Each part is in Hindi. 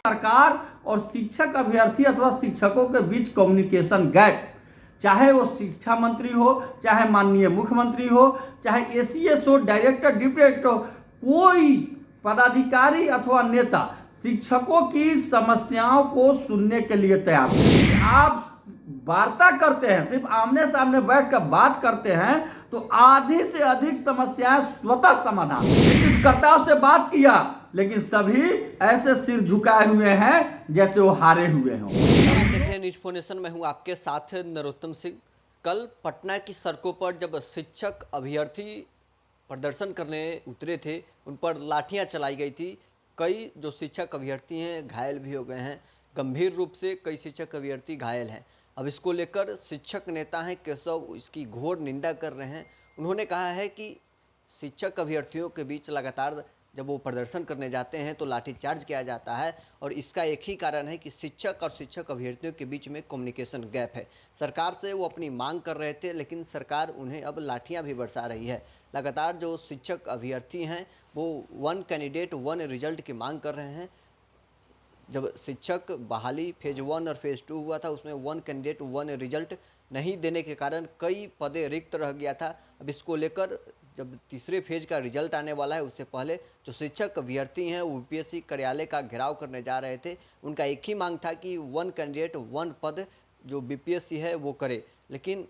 सरकार और शिक्षक अभ्यर्थी अथवा शिक्षकों के बीच कम्युनिकेशन गैप, चाहे वो शिक्षा मंत्री हो, चाहे माननीय मुख्यमंत्री हो, चाहे एसीएस हो, डायरेक्टर, डिप्टी डायरेक्टर हो, कोई पदाधिकारी अथवा नेता शिक्षकों की समस्याओं को सुनने के लिए तैयार नहीं। आप वार्ता करते हैं, सिर्फ आमने सामने बैठकर बात करते हैं तो आधी से अधिक समस्याएं स्वतः समाधान। कर्ताओं से बात किया लेकिन सभी ऐसे सिर झुकाए हुए हैं जैसे वो हारे हुए हों। आप देख रहे हैं न्यूज़ फोर नेशन, मैं हूं आपके साथ नरोत्तम सिंह। कल पटना की सड़कों पर जब शिक्षक अभ्यर्थी प्रदर्शन करने उतरे थे, उन पर लाठियां चलाई गई थी। कई जो शिक्षक अभ्यर्थी हैं घायल भी हो गए हैं, गंभीर रूप से कई शिक्षक अभ्यर्थी घायल हैं। अब इसको लेकर शिक्षक नेता हैं केशव इसकी घोर निंदा कर रहे हैं। उन्होंने कहा है कि शिक्षक अभ्यर्थियों के बीच लगातार जब वो प्रदर्शन करने जाते हैं तो लाठीचार्ज किया जाता है, और इसका एक ही कारण है कि शिक्षक और शिक्षक अभ्यर्थियों के बीच में कम्युनिकेशन गैप है। सरकार से वो अपनी मांग कर रहे थे लेकिन सरकार उन्हें अब लाठियां भी बरसा रही है। लगातार जो शिक्षक अभ्यर्थी हैं वो 1 कैंडिडेट 1 रिजल्ट की मांग कर रहे हैं। जब शिक्षक बहाली फेज़ 1 और फेज़ 2 हुआ था, उसमें 1 कैंडिडेट 1 रिजल्ट नहीं देने के कारण कई पदें रिक्त रह गया था। अब इसको लेकर जब तीसरे फेज का रिजल्ट आने वाला है, उससे पहले जो शिक्षक अभ्यर्थी हैं वो यूपीएससी कार्यालय का घेराव करने जा रहे थे। उनका एक ही मांग था कि 1 कैंडिडेट 1 पद जो बीपीएससी है वो करे। लेकिन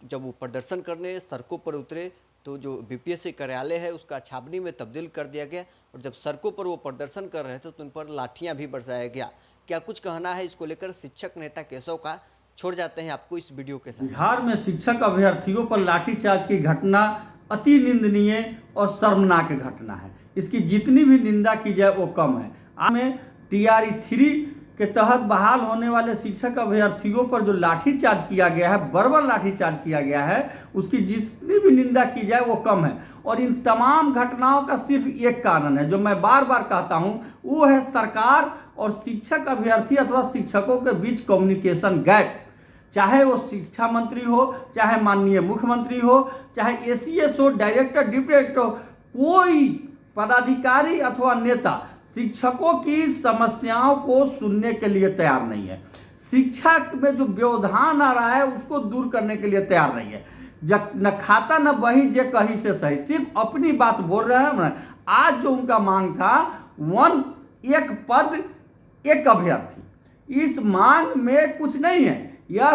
जब वो प्रदर्शन करने सड़कों पर उतरे तो जो बीपीएससी कार्यालय है उसका छावनी में तब्दील कर दिया गया, और जब सड़कों पर वो प्रदर्शन कर रहे थे तो उन पर लाठियाँ भी बरसाया गया। क्या कुछ कहना है इसको लेकर शिक्षक नेता केशव का, छोड़ जाते हैं आपको इस वीडियो के साथ। बिहार में शिक्षक अभ्यर्थियों पर लाठीचार्ज की घटना अति निंदनीय और शर्मनाक घटना है। इसकी जितनी भी निंदा की जाए वो कम है। हमें TRE 3 के तहत बहाल होने वाले शिक्षक अभ्यर्थियों पर जो लाठीचार्ज किया गया है, बर्बर लाठीचार्ज किया गया है, उसकी जितनी भी निंदा की जाए वो कम है। और इन तमाम घटनाओं का सिर्फ एक कारण है जो मैं बार बार कहता हूं, वो है सरकार और शिक्षक अभ्यर्थी अथवा शिक्षकों के बीच कम्युनिकेशन गैप, चाहे वो शिक्षा मंत्री हो, चाहे माननीय मुख्यमंत्री हो, चाहे एसीएस हो, डायरेक्टर, डिप्टी डायरेक्टर हो, कोई पदाधिकारी अथवा नेता शिक्षकों की समस्याओं को सुनने के लिए तैयार नहीं है। शिक्षा में जो व्यवधान आ रहा है उसको दूर करने के लिए तैयार नहीं है। जब न खाता न बही जे कहीं से सही, सिर्फ अपनी बात बोल रहे हैं। आज जो उनका मांग था 1 पद 1 अभ्यर्थी, इस मांग में कुछ नहीं है। यह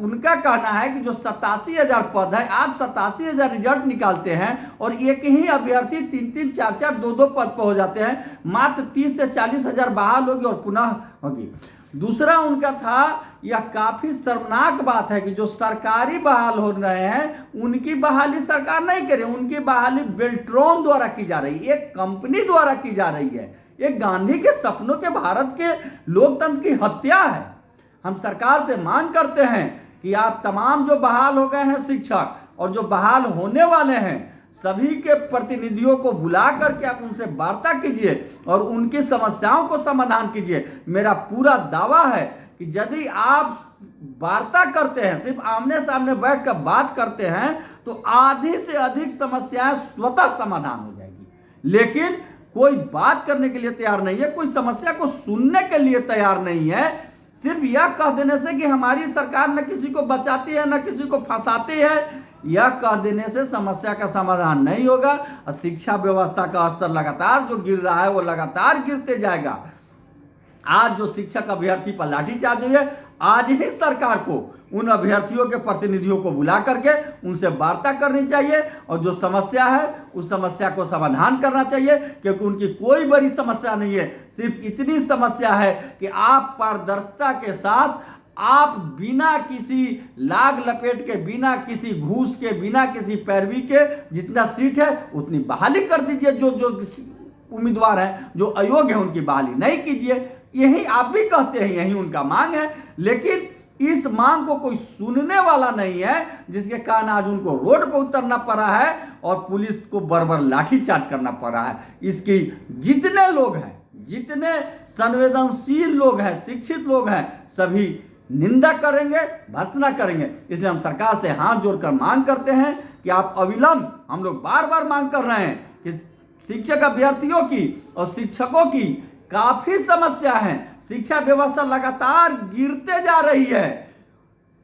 उनका कहना है कि जो 87,000 पद है, आप 87,000 रिजल्ट निकालते हैं और एक ही अभ्यर्थी 3-3, 4-4, 2-2 पद पर हो जाते हैं। मात्र 30 से 40,000 बहाल होगी और पुनः होगी। दूसरा उनका था, यह काफी शर्मनाक बात है कि जो सरकारी बहाल हो रहे हैं उनकी बहाली सरकार नहीं करे, उनकी बहाली बेल्ट्रॉन द्वारा की जा रही है, एक कंपनी द्वारा की जा रही है। एक गांधी के सपनों के भारत के लोकतंत्र की हत्या है। हम सरकार से मांग करते हैं कि आप तमाम जो बहाल हो गए हैं शिक्षक और जो बहाल होने वाले हैं सभी के प्रतिनिधियों को बुला करके आप उनसे वार्ता कीजिए और उनकी समस्याओं को समाधान कीजिए। मेरा पूरा दावा है कि यदि आप वार्ता करते हैं, सिर्फ आमने सामने बैठकर बात करते हैं तो आधी से अधिक समस्याएं स्वतः समाधान हो जाएगी। लेकिन कोई बात करने के लिए तैयार नहीं है, कोई समस्या को सुनने के लिए तैयार नहीं है। सिर्फ यह कह देने से कि हमारी सरकार न किसी को बचाती है न किसी को फंसाती है, यह कह देने से समस्या का समाधान नहीं होगा। और शिक्षा व्यवस्था का स्तर लगातार जो गिर रहा है वो लगातार गिरते जाएगा। आज जो शिक्षक अभ्यर्थी पर लाठीचार्ज हुई है, आज ही सरकार को उन अभ्यर्थियों के प्रतिनिधियों को बुला करके उनसे वार्ता करनी चाहिए और जो समस्या है उस समस्या को समाधान करना चाहिए, क्योंकि उनकी कोई बड़ी समस्या नहीं है। सिर्फ इतनी समस्या है कि आप पारदर्शिता के साथ, आप बिना किसी लाग लपेट के, बिना किसी घूस के, बिना किसी पैरवी के जितना सीट है उतनी बहाली कर दीजिए। जो उम्मीदवार हैं जो अयोग्य हैं उनकी बहाली नहीं कीजिए। यही आप भी कहते हैं, यही उनका मांग है, लेकिन इस मांग को कोई सुनने वाला नहीं है, जिसके कारण आज उनको रोड पर उतरना पड़ा है और पुलिस को बर्बर लाठीचार्ज करना पड़ा है। इसकी जितने लोग हैं, जितने संवेदनशील लोग हैं, शिक्षित लोग हैं, सभी निंदा करेंगे, भर्त्सना करेंगे। इसलिए हम सरकार से हाथ जोड़कर मांग करते हैं कि आप अविलंब, हम लोग बार बार मांग कर रहे हैं कि शिक्षक अभ्यर्थियों की और शिक्षकों की काफी समस्या है। शिक्षा व्यवस्था लगातार गिरते जा रही है।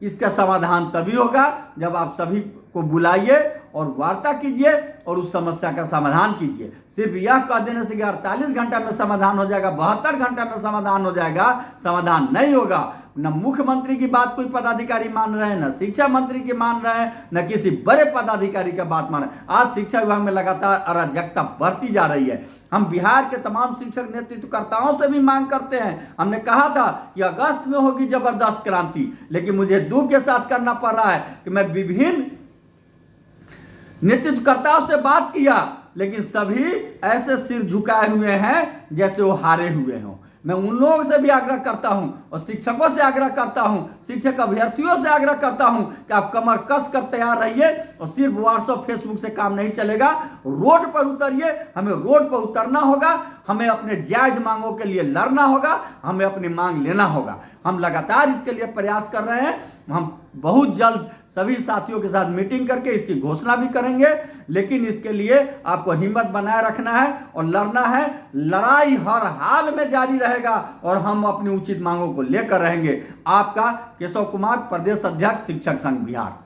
इसका समाधान तभी होगा जब आप सभी को बुलाइए और वार्ता कीजिए और उस समस्या का समाधान कीजिए। सिर्फ यह कह देने से कि 48 घंटा में समाधान हो जाएगा, 72 घंटा में समाधान हो जाएगा, समाधान नहीं होगा। न मुख्यमंत्री की बात कोई पदाधिकारी मान रहे हैं, न शिक्षा मंत्री की मान रहे हैं, न किसी बड़े पदाधिकारी का बात मान रहे हैं। आज शिक्षा विभाग में लगातार अराजकता बढ़ती जा रही है। हम बिहार के तमाम शिक्षक नेतृत्वकर्ताओं से भी मांग करते हैं। हमने कहा था कि अगस्त में होगी जबरदस्त क्रांति, लेकिन मुझे दुख के साथ करना पड़ रहा है कि मैं विभिन्न नेतृत्वकर्ताओं से बात किया, लेकिन सभी ऐसे सिर झुकाए हुए हैं जैसे वो हारे हुए हों। मैं उन लोगों से भी आग्रह करता हूं और शिक्षकों से आग्रह करता हूं, शिक्षक अभ्यर्थियों से आग्रह करता हूं कि आप कमर कस कर तैयार रहिए और सिर्फ व्हाट्सएप फेसबुक से काम नहीं चलेगा। रोड पर उतरिए, हमें रोड पर उतरना होगा, हमें अपने जायज मांगों के लिए लड़ना होगा, हमें अपनी मांग लेना होगा। हम लगातार इसके लिए प्रयास कर रहे हैं। हम बहुत जल्द सभी साथियों के साथ मीटिंग करके इसकी घोषणा भी करेंगे, लेकिन इसके लिए आपको हिम्मत बनाए रखना है और लड़ना है। लड़ाई हर हाल में जारी रहेगा और हम अपनी उचित मांगों को लेकर रहेंगे। आपका केशव कुमार, प्रदेश अध्यक्ष शिक्षक संघ बिहार।